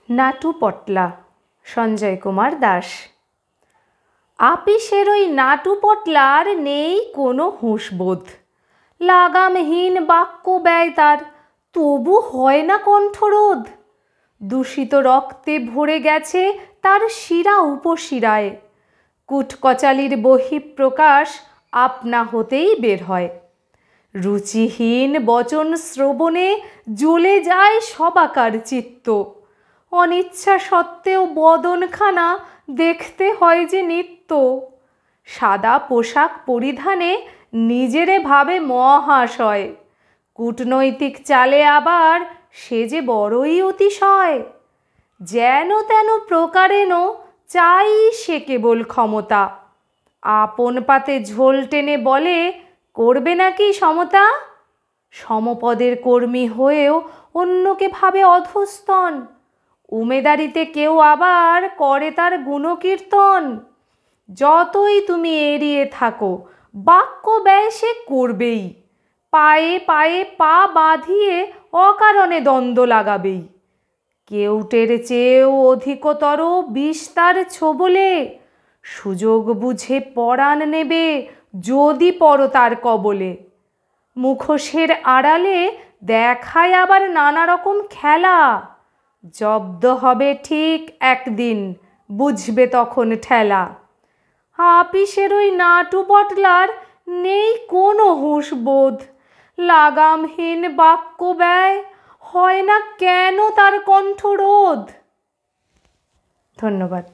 নাটু পটলা, সঞ্জয় কুমার দাস। আপিসের ওই নাটু পটলার নেই কোনো হুঁশবোধ। লাগামহীন বাক্য ব্যয় তার, তবু হয় না কণ্ঠরোধ। দূষিত রক্তে ভরে গেছে তার শিরা উপশিরায়। কুটকচালির বহিঃপ্রকাশ আপনা হতেই বের হয়। রুচিহীন বচন শ্রবণে জ্বলে যায় সবাকার চিত্ত। অনিচ্ছা সত্ত্বেও বদনখানা দেখতে হয় যে নিত্য। সাদা পোশাক পরিধানে নিজেরে ভাবে মহাশয়। কূটনৈতিক চালে আবার সে যে বড়ই অতিশয়। যেন তেন প্রকারেণ চাই সে কেবল ক্ষমতা। আপন পাতে ঝোল টেনে বলে করবে নাকি সমতা। সমপদের কর্মী হয়েও অন্যকে ভাবে অধস্তন। উমেদারিতে কেউ আবার করে তার গুণকীর্তন। যতই তুমি এড়িয়ে থাকো বাক্য ব্যয় সে করবেই। পায়ে পায়ে পা বাঁধিয়ে অকারণে দ্বন্দ্ব লাগাবেই। কেউটের চেয়েও অধিকতর বিস্তার ছোবলে। সুযোগ বুঝে পরাণ নেবে যদি পড়ো তার কবলে। মুখোশের আড়ালে দেখায় আবার নানা রকম খেলা। জব্দ হবে ঠিক একদিন, বুঝবে তখন ঠেলা। আপিসের ওই নাটু পটলার নেই কোনো হুঁশবোধ। লাগামহীন বাক্য ব্যয় হয় না কেন তার কণ্ঠরোধ। ধন্যবাদ।